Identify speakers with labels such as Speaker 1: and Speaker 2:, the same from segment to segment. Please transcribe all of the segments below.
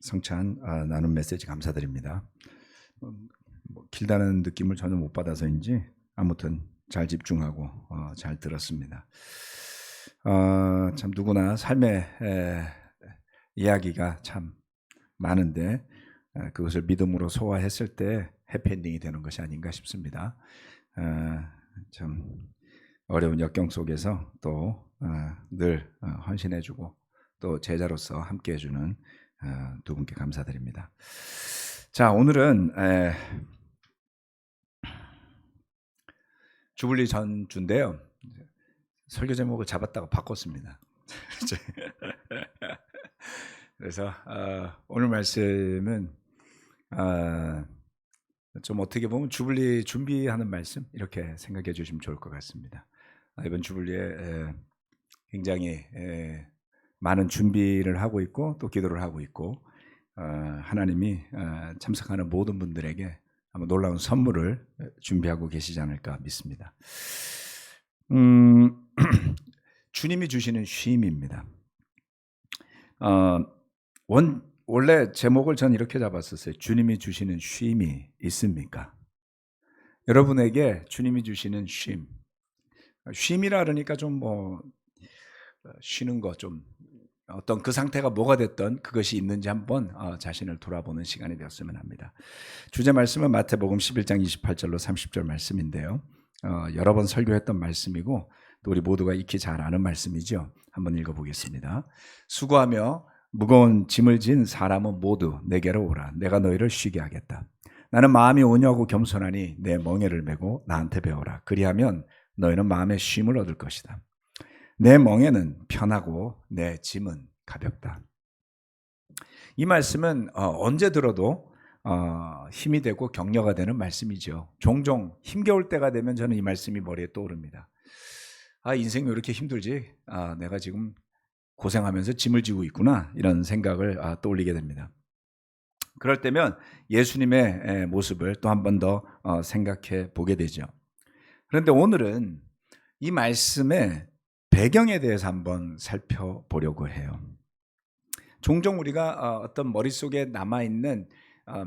Speaker 1: 성찬 나눔 메시지 감사드립니다. 길다는 느낌을 전혀 못 받아서인지 아무튼 잘 집중하고 잘 들었습니다. 참 누구나 삶의 이야기가 참 많은데 그것을 믿음으로 소화했을 때 해피엔딩이 되는 것이 아닌가 싶습니다. 참 어려운 역경 속에서 또 늘 헌신해주고 또 제자로서 함께해주는 두 분께 감사드립니다. 자, 오늘은 주불리 전주인데요. 설교 제목을 잡았다가 바꿨습니다. 그래서 오늘 말씀은 좀 어떻게 보면 주불리 준비하는 말씀 이렇게 생각해 주시면 좋을 것 같습니다. 이번 주불리에 굉장히 많은 준비를 하고 있고 또 기도를 하고 있고 하나님이 참석하는 모든 분들에게 아마 놀라운 선물을 준비하고 계시지 않을까 믿습니다. 주님이 주시는 쉼입니다. 원래 제목을 전 이렇게 잡았었어요. 주님이 주시는 쉼이 있습니까? 여러분에게 주님이 주시는 쉼. 쉼이라 그러니까 좀 쉬는 거 좀 어떤 그 상태가 뭐가 됐던 그것이 있는지 한번 자신을 돌아보는 시간이 되었으면 합니다. 주제 말씀은 마태복음 11장 28절로 30절 말씀인데요. 여러 번 설교했던 말씀이고 또 우리 모두가 익히 잘 아는 말씀이죠. 한번 읽어보겠습니다. 수고하며 무거운 짐을 진 사람은 모두 내게로 오라. 내가 너희를 쉬게 하겠다. 나는 마음이 온유하고 겸손하니 내 멍에를 메고 나한테 배워라. 그리하면 너희는 마음의 쉼을 얻을 것이다. 내 멍에는 편하고 내 짐은 가볍다. 이 말씀은 언제 들어도 힘이 되고 격려가 되는 말씀이죠. 종종 힘겨울 때가 되면 저는 이 말씀이 머리에 떠오릅니다. 인생이 왜 이렇게 힘들지? 내가 지금 고생하면서 짐을 지고 있구나 이런 생각을 떠올리게 됩니다. 그럴 때면 예수님의 모습을 또 한 번 더 생각해 보게 되죠. 그런데 오늘은 이 말씀의 배경에 대해서 한번 살펴보려고 해요. 종종 우리가 어떤 머릿속에 남아있는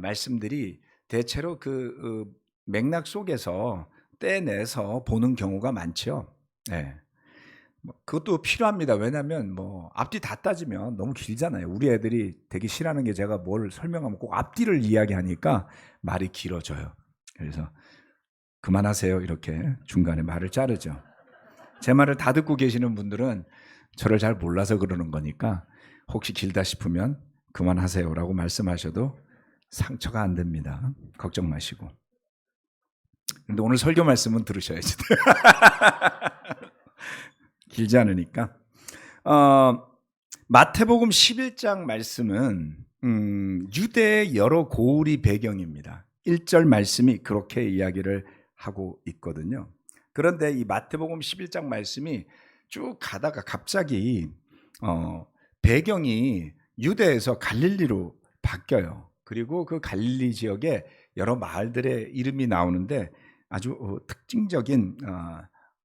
Speaker 1: 말씀들이 대체로 그 맥락 속에서 떼내서 보는 경우가 많죠. 네. 그것도 필요합니다. 왜냐하면 앞뒤 다 따지면 너무 길잖아요. 우리 애들이 되게 싫어하는 게 제가 뭘 설명하면 꼭 앞뒤를 이야기하니까 말이 길어져요. 그래서 그만하세요. 이렇게 중간에 말을 자르죠. 제 말을 다 듣고 계시는 분들은 저를 잘 몰라서 그러는 거니까 혹시 길다 싶으면 그만하세요라고 말씀하셔도 상처가 안 됩니다. 걱정 마시고. 근데 오늘 설교 말씀은 들으셔야지. 길지 않으니까. 마태복음 11장 말씀은 유대의 여러 고울이 배경입니다. 1절 말씀이 그렇게 이야기를 하고 있거든요. 그런데 이 마태복음 11장 말씀이 쭉 가다가 갑자기 배경이 유대에서 갈릴리로 바뀌어요. 그리고 그 갈릴리 지역에 여러 마을들의 이름이 나오는데 아주 특징적인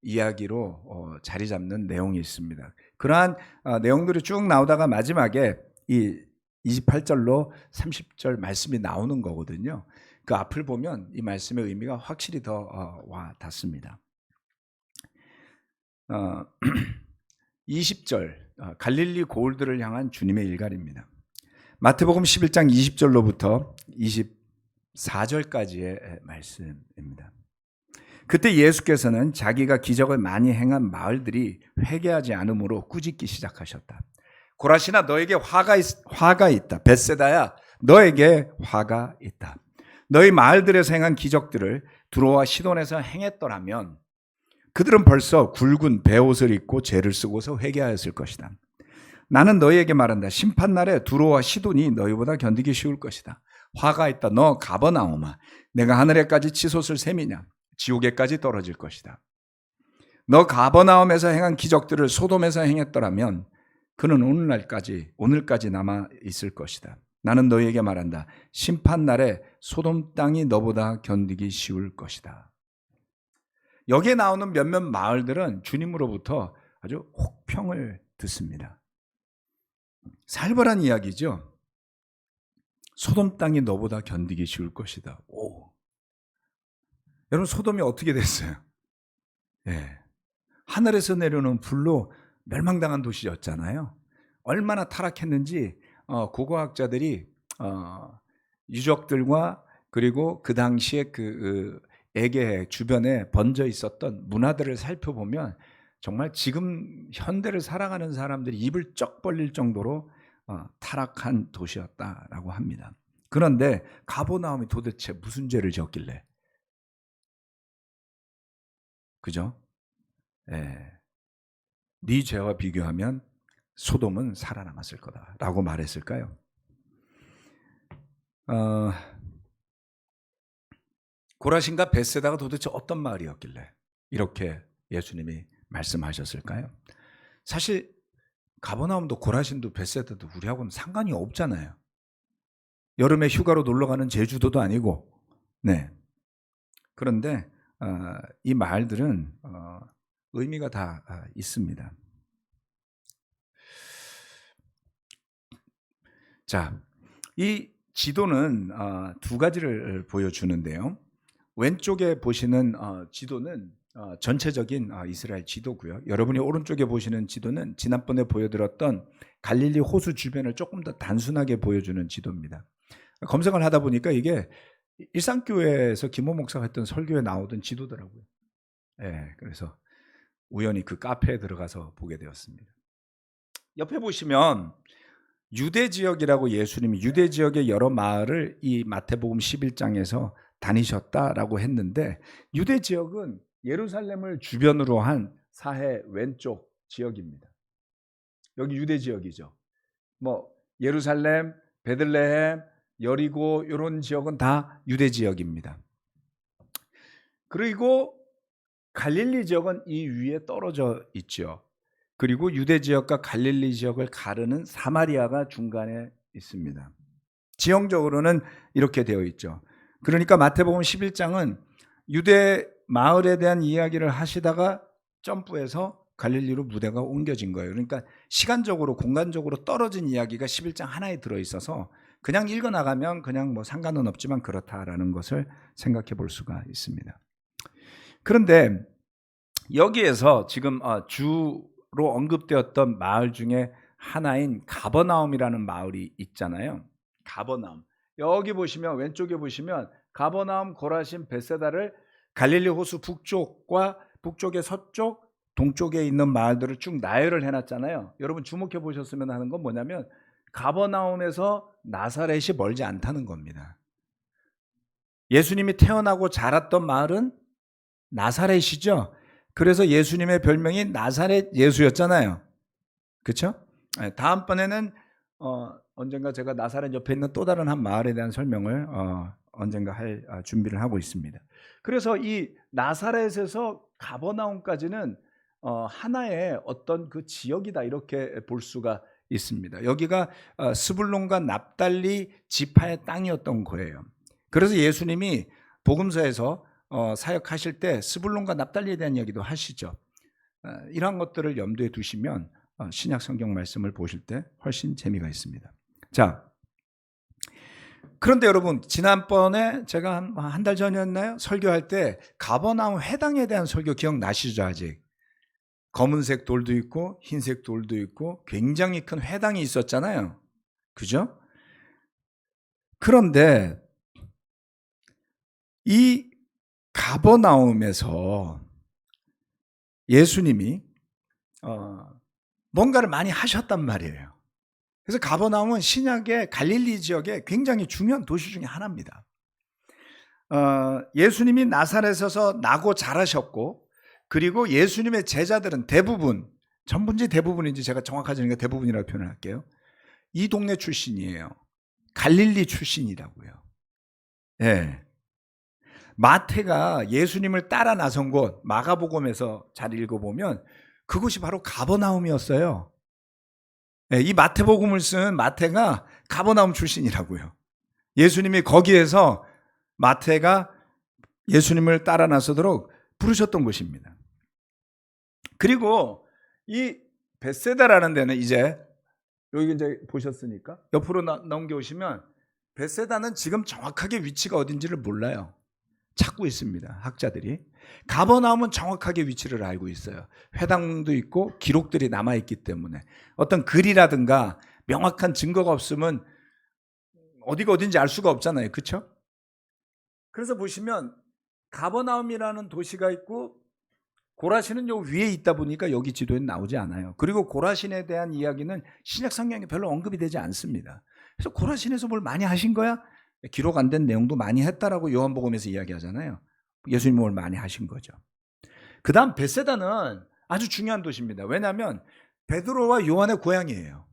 Speaker 1: 이야기로 자리 잡는 내용이 있습니다. 그러한 내용들이 쭉 나오다가 마지막에 이 28절로 30절 말씀이 나오는 거거든요. 그 앞을 보면 이 말씀의 의미가 확실히 더 와 닿습니다. 20절 갈릴리 고울들을 향한 주님의 일갈입니다. 마태복음 11장 20절로부터 24절까지의 말씀입니다. 그때 예수께서는 자기가 기적을 많이 행한 마을들이 회개하지 않으므로 꾸짖기 시작하셨다. 고라시나 너에게 화가 있다. 벳세다야 너에게 화가 있다. 너희 마을들에서 행한 기적들을 두로와 시돈에서 행했더라면 그들은 벌써 굵은 베옷을 입고 죄를 쓰고서 회개하였을 것이다. 나는 너희에게 말한다. 심판날에 두로와 시돈이 너희보다 견디기 쉬울 것이다. 화가 있다. 너 가버나움아. 내가 하늘에까지 치솟을 셈이냐. 지옥에까지 떨어질 것이다. 너 가버나움에서 행한 기적들을 소돔에서 행했더라면 그는 오늘까지 남아 있을 것이다. 나는 너희에게 말한다. 심판날에 소돔 땅이 너보다 견디기 쉬울 것이다. 여기에 나오는 몇몇 마을들은 주님으로부터 아주 혹평을 듣습니다. 살벌한 이야기죠. 소돔 땅이 너보다 견디기 쉬울 것이다. 오. 여러분, 소돔이 어떻게 됐어요? 예. 하늘에서 내려오는 불로 멸망당한 도시였잖아요. 얼마나 타락했는지 고고학자들이 유적들과 그리고 그 당시에 그 에게 주변에 번져 있었던 문화들을 살펴보면 정말 지금 현대를 살아가는 사람들이 입을 쩍 벌릴 정도로 타락한 도시였다라고 합니다. 그런데 가버나움이 도대체 무슨 죄를 지었길래? 그죠? 예. 네 죄와 비교하면 소돔은 살아남았을 거다라고 말했을까요? 고라신과 벳세다가 도대체 어떤 마을이었길래 이렇게 예수님이 말씀하셨을까요? 사실 가버나움도 고라신도 벳세다도 우리하고는 상관이 없잖아요. 여름에 휴가로 놀러 가는 제주도도 아니고, 네. 그런데 이 말들은 의미가 다 있습니다. 자, 이 지도는 두 가지를 보여주는데요. 왼쪽에 보시는 지도는 전체적인 이스라엘 지도고요. 여러분이 오른쪽에 보시는 지도는 지난번에 보여드렸던 갈릴리 호수 주변을 조금 더 단순하게 보여주는 지도입니다. 검색을 하다 보니까 이게 일산교회에서 김호 목사가 했던 설교에 나오던 지도더라고요. 네, 그래서 우연히 그 카페에 들어가서 보게 되었습니다. 옆에 보시면 유대 지역이라고 예수님이 유대 지역의 여러 마을을 이 마태복음 11장에서 다니셨다라고 했는데, 유대 지역은 예루살렘을 주변으로 한 사해 왼쪽 지역입니다. 여기 유대 지역이죠. 뭐 예루살렘, 베들레헴, 여리고 이런 지역은 다 유대 지역입니다. 그리고 갈릴리 지역은 이 위에 떨어져 있죠. 그리고 유대 지역과 갈릴리 지역을 가르는 사마리아가 중간에 있습니다. 지형적으로는 이렇게 되어 있죠. 그러니까 마태복음 11장은 유대 마을에 대한 이야기를 하시다가 점프해서 갈릴리로 무대가 옮겨진 거예요. 그러니까 시간적으로 공간적으로 떨어진 이야기가 11장 하나에 들어있어서 그냥 읽어나가면 그냥 뭐 상관은 없지만 그렇다라는 것을 생각해 볼 수가 있습니다. 그런데 여기에서 지금 주로 언급되었던 마을 중에 하나인 가버나움이라는 마을이 있잖아요. 가버나움. 여기 보시면 왼쪽에 보시면 가버나움, 고라신, 벳세다를 갈릴리 호수 북쪽과 북쪽의 서쪽, 동쪽에 있는 마을들을 쭉 나열을 해놨잖아요. 여러분 주목해 보셨으면 하는 건 뭐냐면 가버나움에서 나사렛이 멀지 않다는 겁니다. 예수님이 태어나고 자랐던 마을은 나사렛이죠. 그래서 예수님의 별명이 나사렛 예수였잖아요. 그렇죠? 다음번에는 언젠가 제가 나사렛 옆에 있는 또 다른 한 마을에 대한 설명을 언젠가 할 준비를 하고 있습니다. 그래서 이 나사렛에서 가버나움까지는 하나의 어떤 그 지역이다 이렇게 볼 수가 있습니다. 여기가 스불론과 납달리 지파의 땅이었던 거예요. 그래서 예수님이 복음서에서 사역하실 때 스불론과 납달리에 대한 이야기도 하시죠. 이러한 것들을 염두에 두시면 신약 성경 말씀을 보실 때 훨씬 재미가 있습니다. 자, 그런데 여러분 지난번에 제가 한 달 전이었나요? 설교할 때 가버나움 회당에 대한 설교 기억나시죠? 아직 검은색 돌도 있고 흰색 돌도 있고 굉장히 큰 회당이 있었잖아요. 그죠? 그런데 이 가버나움에서 예수님이 뭔가를 많이 하셨단 말이에요. 그래서 가버나움은 신약의 갈릴리 지역의 굉장히 중요한 도시 중에 하나입니다. 예수님이 나사렛에서 나고 자라셨고, 그리고 예수님의 제자들은 대부분, 전부인지 대부분인지 제가 정확하지 않으니까 대부분이라고 표현을 할게요. 이 동네 출신이에요. 갈릴리 출신이라고요. 예. 마태가 예수님을 따라 나선 곳 마가복음에서 잘 읽어보면 그곳이 바로 가버나움이었어요. 이 마태복음을 쓴 마태가 가버나움 출신이라고요. 예수님이 거기에서 마태가 예수님을 따라 나서도록 부르셨던 곳입니다. 그리고 이 벳세다라는 데는 이제 여기 이제 보셨으니까 옆으로 넘겨오시면 베세다는 지금 정확하게 위치가 어딘지를 몰라요. 찾고 있습니다. 학자들이. 가버나움은 정확하게 위치를 알고 있어요. 회당도 있고 기록들이 남아있기 때문에 어떤 글이라든가 명확한 증거가 없으면 어디가 어딘지 알 수가 없잖아요. 그렇죠? 그래서 보시면 가버나움이라는 도시가 있고 고라신은 요 위에 있다 보니까 여기 지도에는 나오지 않아요. 그리고 고라신에 대한 이야기는 신약 성경에 별로 언급이 되지 않습니다. 그래서 고라신에서 뭘 많이 하신 거야? 기록 안 된 내용도 많이 했다라고 요한복음에서 이야기하잖아요. 예수님이 뭘 많이 하신 거죠. 그 다음 베세다는 아주 중요한 도시입니다. 왜냐하면 베드로와 요한의 고향이에요.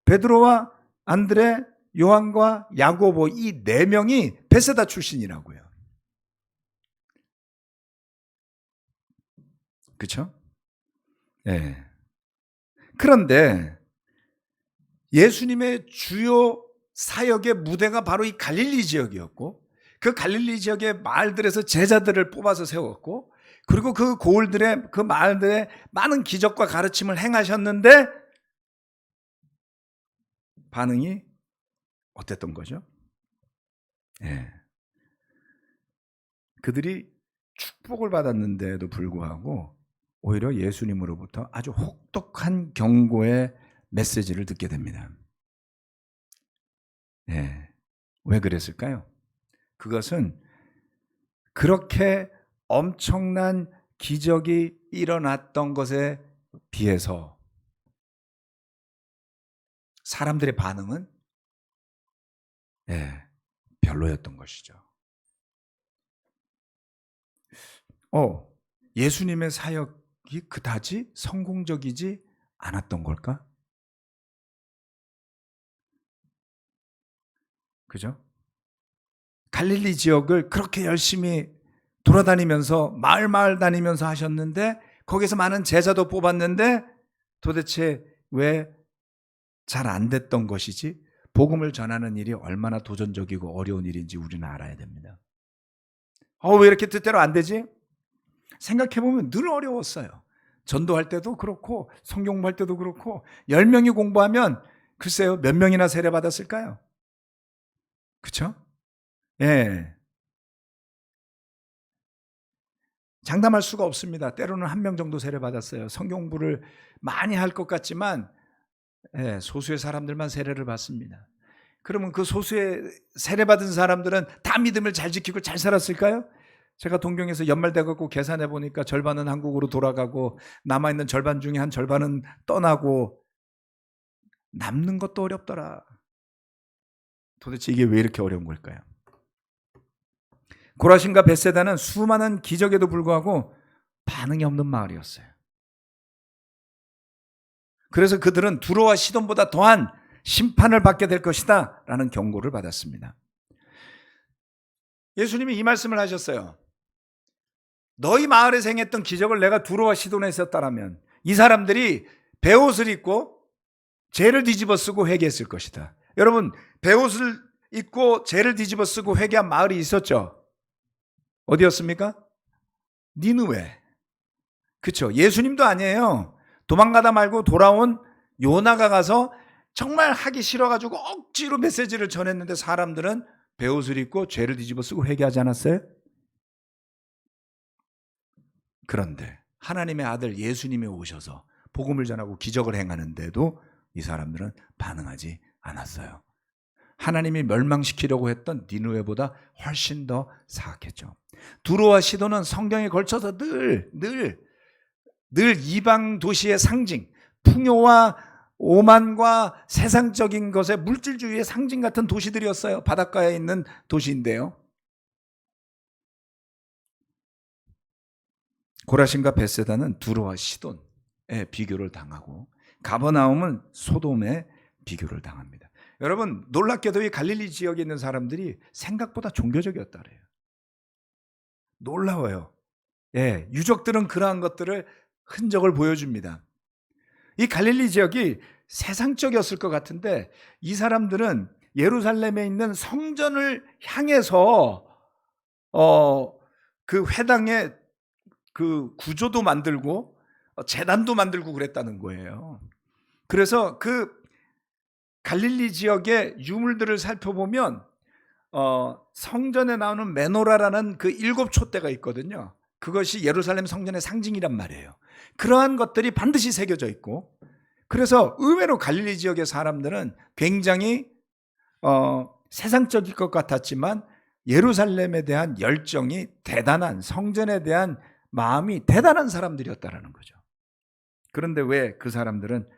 Speaker 1: 베드로와 안드레, 요한과 야고보 이 네 명이 베세다 출신이라고요. 그렇죠? 네. 그런데 예수님의 주요 사역의 무대가 바로 이 갈릴리 지역이었고 그 갈릴리 지역의 마을들에서 제자들을 뽑아서 세웠고 그리고 그 고을들의 그 마을들의 많은 기적과 가르침을 행하셨는데 반응이 어땠던 거죠? 네. 그들이 축복을 받았는데도 불구하고 오히려 예수님으로부터 아주 혹독한 경고의 메시지를 듣게 됩니다. 네. 왜 그랬을까요? 그것은 그렇게 엄청난 기적이 일어났던 것에 비해서 사람들의 반응은 별로였던 것이죠. 예수님의 사역이 그다지 성공적이지 않았던 걸까? 그죠? 갈릴리 지역을 그렇게 열심히 돌아다니면서 마을 다니면서 하셨는데 거기서 많은 제자도 뽑았는데 도대체 왜 잘 안 됐던 것이지? 복음을 전하는 일이 얼마나 도전적이고 어려운 일인지 우리는 알아야 됩니다. 왜 이렇게 뜻대로 안 되지? 생각해보면 늘 어려웠어요. 전도할 때도 그렇고 성경 공부할 때도 그렇고 10명이 공부하면 글쎄요 몇 명이나 세례받았을까요? 그렇죠? 예. 장담할 수가 없습니다. 때로는 1명 정도 세례받았어요. 성경 공부를 많이 할 것 같지만 소수의 사람들만 세례를 받습니다. 그러면 그 소수의 세례받은 사람들은 다 믿음을 잘 지키고 잘 살았을까요? 제가 동경에서 연말돼 갖고 계산해 보니까 절반은 한국으로 돌아가고 남아있는 절반 중에 한 절반은 떠나고 남는 것도 어렵더라. 도대체 이게 왜 이렇게 어려운 걸까요? 고라신과 벳세다는 수많은 기적에도 불구하고 반응이 없는 마을이었어요. 그래서 그들은 두로와 시돈보다 더한 심판을 받게 될 것이다 라는 경고를 받았습니다. 예수님이 이 말씀을 하셨어요. 너희 마을에서 행했던 기적을 내가 두로와 시돈에 했었다라면 이 사람들이 베옷을 입고 죄를 뒤집어 쓰고 회개했을 것이다. 여러분, 베옷을 입고 죄를 뒤집어 쓰고 회개한 마을이 있었죠. 어디였습니까? 니느웨. 그렇죠. 예수님도 아니에요. 도망가다 말고 돌아온 요나가 가서 정말 하기 싫어가지고 억지로 메시지를 전했는데 사람들은 베옷을 입고 죄를 뒤집어 쓰고 회개하지 않았어요? 그런데 하나님의 아들 예수님이 오셔서 복음을 전하고 기적을 행하는데도 이 사람들은 반응하지 않았어요. 하나님이 멸망시키려고 했던 니느웨보다 훨씬 더 사악했죠. 두로와 시돈은 성경에 걸쳐서 늘 이방 도시의 상징, 풍요와 오만과 세상적인 것의 물질주의의 상징 같은 도시들이었어요. 바닷가에 있는 도시인데요. 고라신과 벳세다는 두로와 시돈에 비교를 당하고 가버나움은 소돔에 비교를 당합니다. 여러분, 놀랍게도 이 갈릴리 지역에 있는 사람들이 생각보다 종교적이었다 그래요. 놀라워요. 유적들은 그러한 것들을 흔적을 보여줍니다. 이 갈릴리 지역이 세상적이었을 것 같은데 이 사람들은 예루살렘에 있는 성전을 향해서 그 회당에 그 구조도 만들고 재단도 만들고 그랬다는 거예요. 그래서 그 갈릴리 지역의 유물들을 살펴보면 성전에 나오는 메노라라는 그 7촛대가 있거든요. 그것이 예루살렘 성전의 상징이란 말이에요. 그러한 것들이 반드시 새겨져 있고, 그래서 의외로 갈릴리 지역의 사람들은 굉장히 세상적일 것 같았지만 예루살렘에 대한 열정이 대단한, 성전에 대한 마음이 대단한 사람들이었다라는 거죠. 그런데 왜 그 사람들은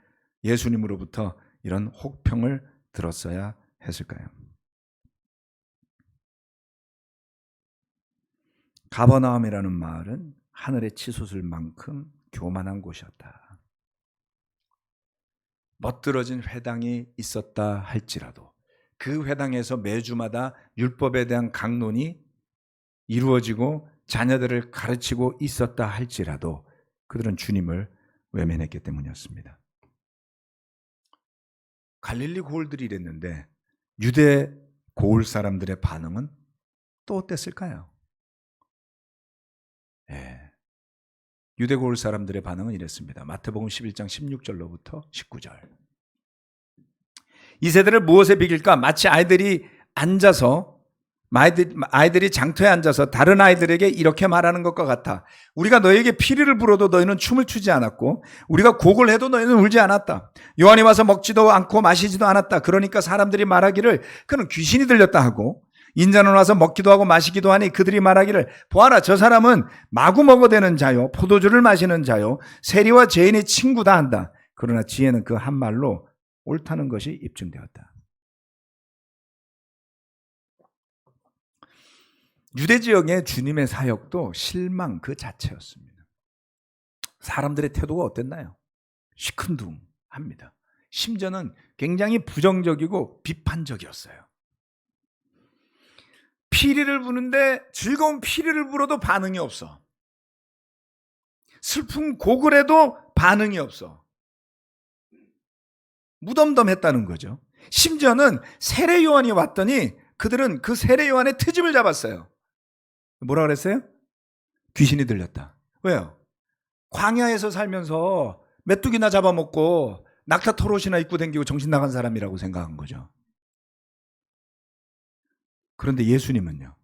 Speaker 1: 예수님으로부터 이런 혹평을 들었어야 했을까요? 가버나움이라는 마을은 하늘의 치솟을만큼 교만한 곳이었다. 멋들어진 회당이 있었다 할지라도 그 회당에서 매주마다 율법에 대한 강론이 이루어지고 자녀들을 가르치고 있었다 할지라도 그들은 주님을 외면했기 때문이었습니다. 갈릴리 고을들이 이랬는데 유대 고을 사람들의 반응은 또 어땠을까요? 유대 고을 사람들의 반응은 이랬습니다. 마태복음 11장 16절로부터 19절. 이 세대를 무엇에 비길까? 마치 아이들이 장터에 앉아서 다른 아이들에게 이렇게 말하는 것과 같아. 우리가 너에게 피리를 불어도 너희는 춤을 추지 않았고 우리가 곡을 해도 너희는 울지 않았다. 요한이 와서 먹지도 않고 마시지도 않았다. 그러니까 사람들이 말하기를 그는 귀신이 들렸다 하고, 인자는 와서 먹기도 하고 마시기도 하니 그들이 말하기를 보아라, 저 사람은 마구 먹어대는 자요 포도주를 마시는 자요 세리와 죄인의 친구다 한다. 그러나 지혜는 그 한 말로 옳다는 것이 입증되었다. 유대 지역의 주님의 사역도 실망 그 자체였습니다. 사람들의 태도가 어땠나요? 시큰둥합니다. 심지어는 굉장히 부정적이고 비판적이었어요. 피리를 부는데 즐거운 피리를 불어도 반응이 없어. 슬픈 곡을 해도 반응이 없어. 무덤덤했다는 거죠. 심지어는 세례 요한이 왔더니 그들은 그 세례 요한의 트집을 잡았어요. 뭐라 그랬어요? 귀신이 들렸다. 왜요? 광야에서 살면서 메뚜기나 잡아먹고 낙타 털옷이나 입고 다니고 정신 나간 사람이라고 생각한 거죠. 그런데 예수님은요,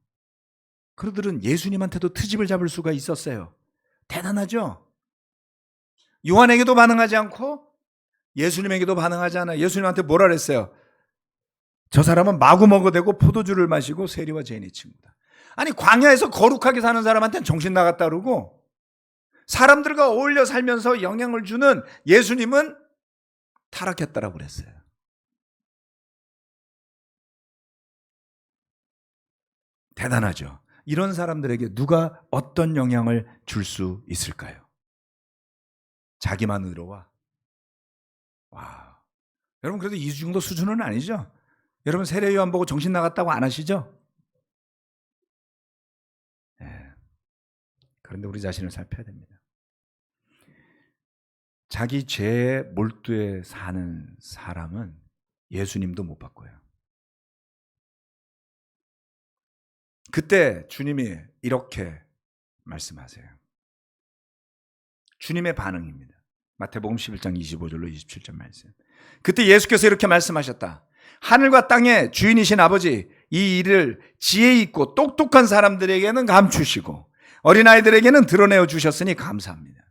Speaker 1: 그들은 예수님한테도 트집을 잡을 수가 있었어요. 대단하죠? 요한에게도 반응하지 않고 예수님에게도 반응하지 않아요. 예수님한테 뭐라 그랬어요? 저 사람은 마구 먹어대고 포도주를 마시고 세리와 죄인의 친구다. 아니, 광야에서 거룩하게 사는 사람한테는 정신 나갔다 그러고 사람들과 어울려 살면서 영향을 주는 예수님은 타락했다라고 그랬어요. 대단하죠. 이런 사람들에게 누가 어떤 영향을 줄 수 있을까요? 자기만 의로와. 와, 여러분 그래도 이 정도 수준은 아니죠? 여러분 세례 요한 보고 정신 나갔다고 안 하시죠? 네. 그런데 우리 자신을 살펴야 됩니다. 자기 죄에 몰두해 사는 사람은 예수님도 못 바꿔요. 그때 주님이 이렇게 말씀하세요. 주님의 반응입니다. 마태복음 11장 25절로 27절 말씀. 그때 예수께서 이렇게 말씀하셨다. 하늘과 땅의 주인이신 아버지, 이 일을 지혜 있고 똑똑한 사람들에게는 감추시고 어린아이들에게는 드러내어 주셨으니 감사합니다.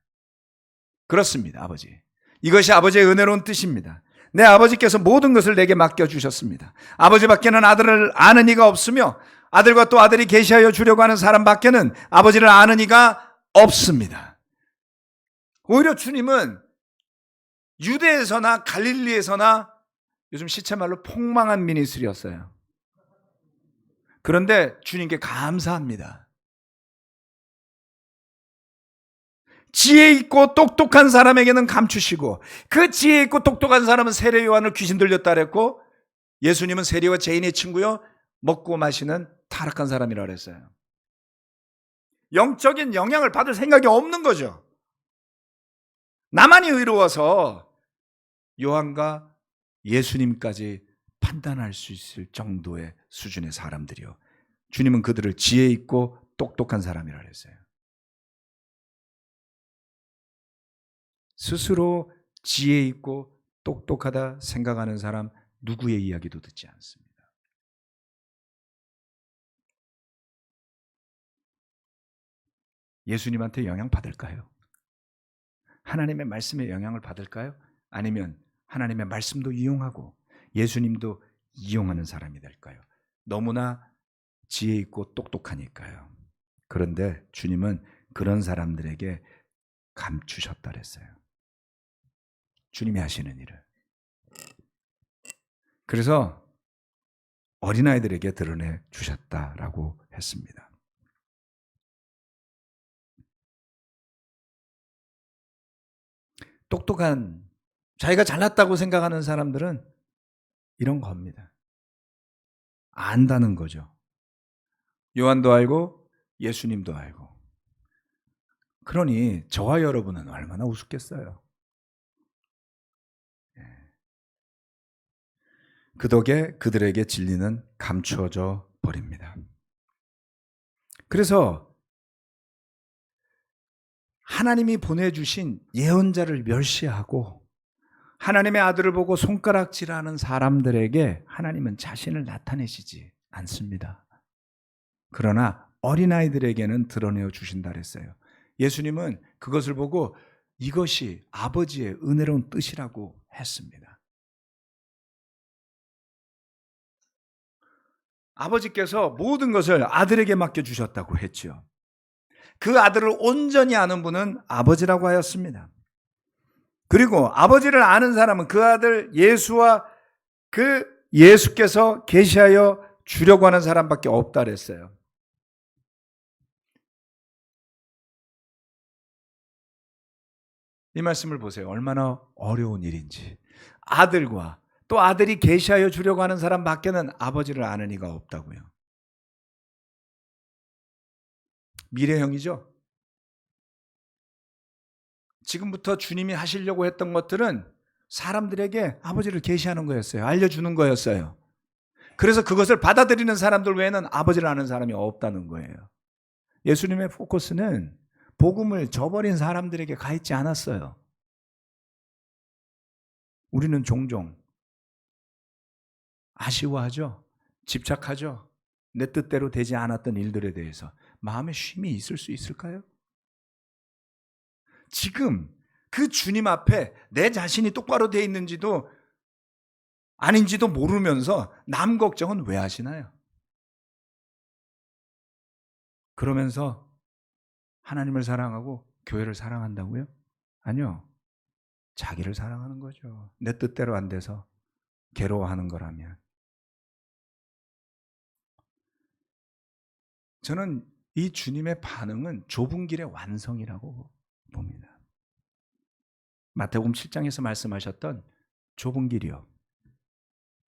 Speaker 1: 그렇습니다, 아버지. 이것이 아버지의 은혜로운 뜻입니다. 내 아버지께서 모든 것을 내게 맡겨주셨습니다. 아버지밖에는 아들을 아는 이가 없으며 아들과 또 아들이 계시하여 주려고 하는 사람밖에는 아버지를 아는 이가 없습니다. 오히려 주님은 유대에서나 갈릴리에서나 요즘 시체말로 폭망한 미니스트리였어요. 그런데 주님께 감사합니다. 지혜 있고 똑똑한 사람에게는 감추시고 그 지혜 있고 똑똑한 사람은 세례 요한을 귀신 들렸다 그랬고 예수님은 세리와 죄인의 친구요 먹고 마시는 타락한 사람이라고 그랬어요. 영적인 영향을 받을 생각이 없는 거죠. 나만이 의로워서 요한과 예수님까지 판단할 수 있을 정도의 수준의 사람들이요. 주님은 그들을 지혜 있고 똑똑한 사람이라고 그랬어요. 스스로 지혜 있고 똑똑하다 생각하는 사람 누구의 이야기도 듣지 않습니다. 예수님한테 영향 받을까요? 하나님의 말씀에 영향을 받을까요? 아니면 하나님의 말씀도 이용하고 예수님도 이용하는 사람이 될까요? 너무나 지혜 있고 똑똑하니까요. 그런데 주님은 그런 사람들에게 감추셨다 그랬어요. 주님이 하시는 일을. 그래서 어린아이들에게 드러내 주셨다라고 했습니다. 똑똑한, 자기가 잘났다고 생각하는 사람들은 이런 겁니다. 안다는 거죠. 요한도 알고 예수님도 알고. 그러니 저와 여러분은 얼마나 우습겠어요. 그 덕에 그들에게 진리는 감추어져 버립니다. 그래서 하나님이 보내주신 예언자를 멸시하고 하나님의 아들을 보고 손가락질하는 사람들에게 하나님은 자신을 나타내시지 않습니다. 그러나 어린아이들에게는 드러내어 주신다 그랬어요. 예수님은 그것을 보고 이것이 아버지의 은혜로운 뜻이라고 했습니다. 아버지께서 모든 것을 아들에게 맡겨주셨다고 했죠. 그 아들을 온전히 아는 분은 아버지라고 하였습니다. 그리고 아버지를 아는 사람은 그 아들 예수와 그 예수께서 계시하여 주려고 하는 사람밖에 없다 그랬어요. 이 말씀을 보세요. 얼마나 어려운 일인지. 아들과 또 아들이 계시하여 주려고 하는 사람밖에는 아버지를 아는 이가 없다고요. 미래형이죠. 지금부터 주님이 하시려고 했던 것들은 사람들에게 아버지를 계시하는 거였어요. 알려주는 거였어요. 그래서 그것을 받아들이는 사람들 외에는 아버지를 아는 사람이 없다는 거예요. 예수님의 포커스는 복음을 저버린 사람들에게 가 있지 않았어요. 우리는 종종 아쉬워하죠. 집착하죠. 내 뜻대로 되지 않았던 일들에 대해서 마음에 쉼이 있을 수 있을까요? 지금 그 주님 앞에 내 자신이 똑바로 돼 있는지도 아닌지도 모르면서 남 걱정은 왜 하시나요? 그러면서 하나님을 사랑하고 교회를 사랑한다고요? 아니요. 자기를 사랑하는 거죠. 내 뜻대로 안 돼서 괴로워하는 거라면. 저는 이 주님의 반응은 좁은 길의 완성이라고 봅니다. 마태복음 7장에서 말씀하셨던 좁은 길이요.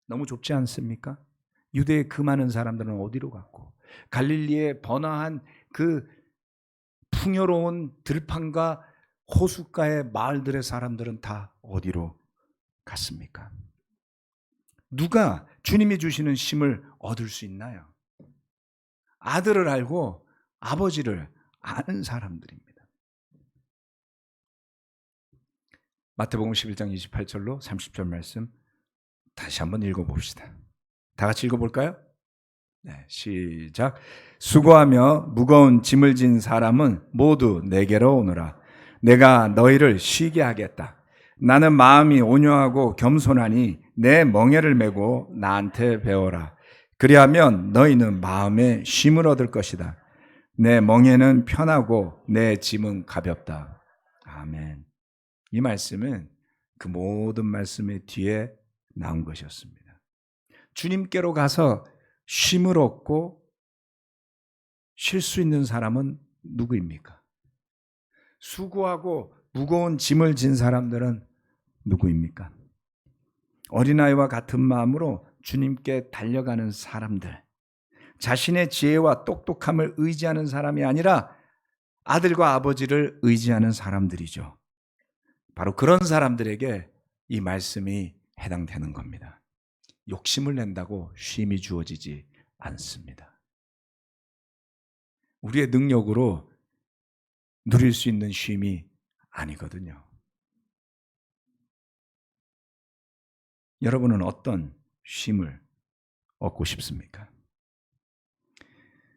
Speaker 1: 너무 좁지 않습니까? 유대의 그 많은 사람들은 어디로 갔고 갈릴리의 번화한 그 풍요로운 들판과 호숫가의 마을들의 사람들은 다 어디로 갔습니까? 누가 주님이 주시는 쉼을 얻을 수 있나요? 아들을 알고 아버지를 아는 사람들입니다. 마태복음 11장 28절로 30절 말씀 다시 한번 읽어봅시다. 다 같이 읽어볼까요? 네, 시작. 수고하며 무거운 짐을 진 사람은 모두 내게로 오너라. 내가 너희를 쉬게 하겠다. 나는 마음이 온유하고 겸손하니 내 멍에를 메고 나한테 배워라. 그리하면 너희는 마음에 쉼을 얻을 것이다. 내 멍에는 편하고 내 짐은 가볍다. 아멘. 이 말씀은 그 모든 말씀의 뒤에 나온 것이었습니다. 주님께로 가서 쉼을 얻고 쉴 수 있는 사람은 누구입니까? 수고하고 무거운 짐을 진 사람들은 누구입니까? 어린아이와 같은 마음으로 주님께 달려가는 사람들, 자신의 지혜와 똑똑함을 의지하는 사람이 아니라 아들과 아버지를 의지하는 사람들이죠. 바로 그런 사람들에게 이 말씀이 해당되는 겁니다. 욕심을 낸다고 쉼이 주어지지 않습니다. 우리의 능력으로 누릴 수 있는 쉼이 아니거든요. 여러분은 어떤 쉼을 얻고 싶습니까?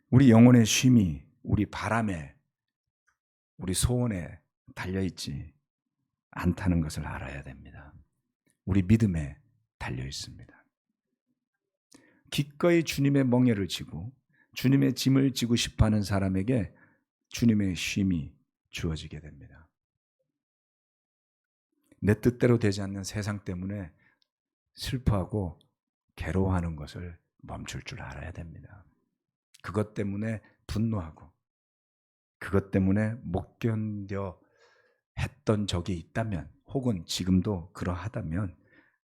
Speaker 1: 우리 영혼의 쉼이 우리 바람에, 우리 소원에 달려있지 않다는 것을 알아야 됩니다. 우리 믿음에 달려 있습니다. 기꺼이 주님의 멍에를 지고 주님의 짐을 지고 싶어하는 사람에게 주님의 쉼이 주어지게 됩니다. 내 뜻대로 되지 않는 세상 때문에 슬퍼하고 괴로워하는 것을 멈출 줄 알아야 됩니다. 그것 때문에 분노하고 그것 때문에 못 견뎌 했던 적이 있다면, 혹은 지금도 그러하다면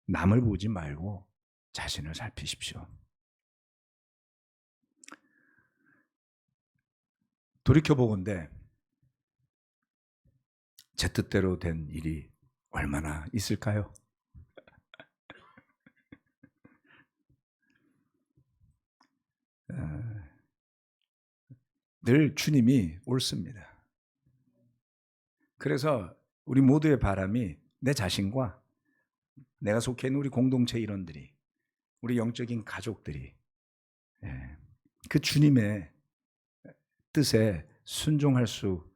Speaker 1: 남을 보지 말고 자신을 살피십시오. 돌이켜보건대 제 뜻대로 된 일이 얼마나 있을까요? 늘 주님이 옳습니다. 그래서 우리 모두의 바람이 내 자신과 내가 속해 있는 우리 공동체 일원들이, 우리 영적인 가족들이 그 주님의 뜻에 순종할 수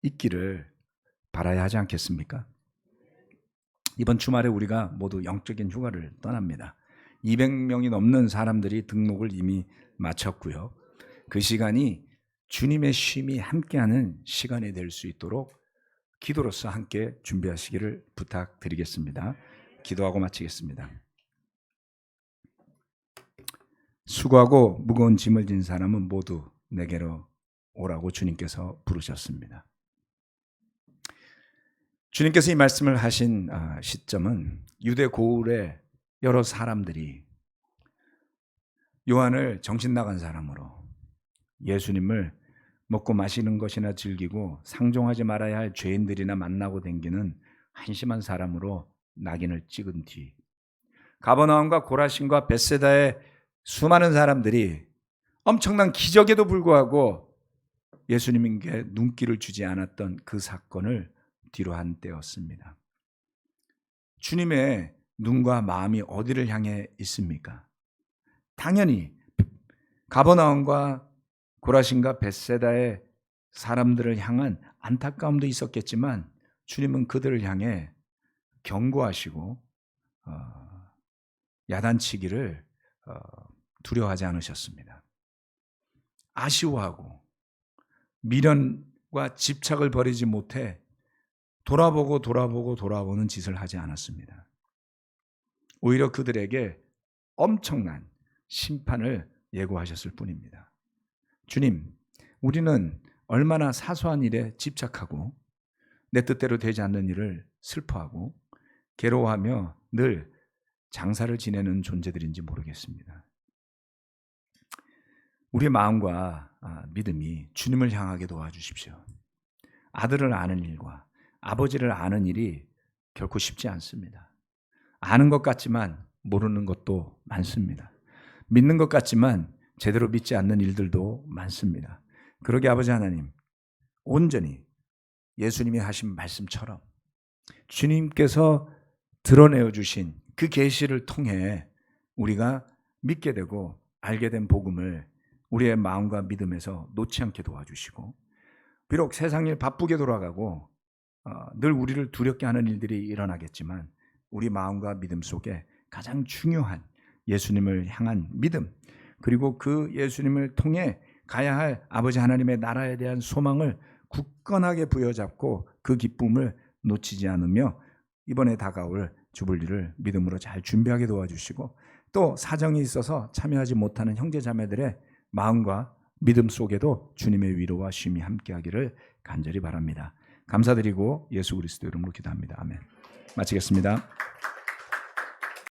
Speaker 1: 있기를 바라야 하지 않겠습니까? 이번 주말에 우리가 모두 영적인 휴가를 떠납니다. 200명이 넘는 사람들이 등록을 이미 마쳤고요. 그 시간이 주님의 쉼이 함께하는 시간이 될 수 있도록 기도로서 함께 준비하시기를 부탁드리겠습니다. 기도하고 마치겠습니다. 수고하고 무거운 짐을 진 사람은 모두 내게로 오라고 주님께서 부르셨습니다. 주님께서 이 말씀을 하신 시점은 유대 고을의 여러 사람들이 요한을 정신 나간 사람으로, 예수님을 먹고 마시는 것이나 즐기고 상종하지 말아야 할 죄인들이나 만나고 댕기는 한심한 사람으로 낙인을 찍은 뒤, 가버나움과 고라신과 벳세다의 수많은 사람들이 엄청난 기적에도 불구하고 예수님께 눈길을 주지 않았던 그 사건을 뒤로 한 때였습니다. 주님의 눈과 마음이 어디를 향해 있습니까? 당연히 가버나움과 고라신과 벳세다의 사람들을 향한 안타까움도 있었겠지만 주님은 그들을 향해 경고하시고 야단치기를 두려워하지 않으셨습니다. 아쉬워하고 미련과 집착을 버리지 못해 돌아보는 짓을 하지 않았습니다. 오히려 그들에게 엄청난 심판을 예고하셨을 뿐입니다. 주님, 우리는 얼마나 사소한 일에 집착하고 내 뜻대로 되지 않는 일을 슬퍼하고 괴로워하며 늘 장사를 지내는 존재들인지 모르겠습니다. 우리의 마음과 믿음이 주님을 향하게 도와주십시오. 아들을 아는 일과 아버지를 아는 일이 결코 쉽지 않습니다. 아는 것 같지만 모르는 것도 많습니다. 믿는 것 같지만 제대로 믿지 않는 일들도 많습니다. 그러게 아버지 하나님, 온전히 예수님이 하신 말씀처럼 주님께서 드러내어 주신 그 계시를 통해 우리가 믿게 되고 알게 된 복음을 우리의 마음과 믿음에서 놓지 않게 도와주시고, 비록 세상 일 바쁘게 돌아가고 늘 우리를 두렵게 하는 일들이 일어나겠지만 우리 마음과 믿음 속에 가장 중요한 예수님을 향한 믿음, 그리고 그 예수님을 통해 가야 할 아버지 하나님의 나라에 대한 소망을 굳건하게 부여잡고 그 기쁨을 놓치지 않으며 이번에 다가올 주불리를 믿음으로 잘 준비하게 도와주시고, 또 사정이 있어서 참여하지 못하는 형제자매들의 마음과 믿음 속에도 주님의 위로와 쉼이 함께하기를 간절히 바랍니다. 감사드리고 예수 그리스도 이름으로 기도합니다. 아멘. 마치겠습니다.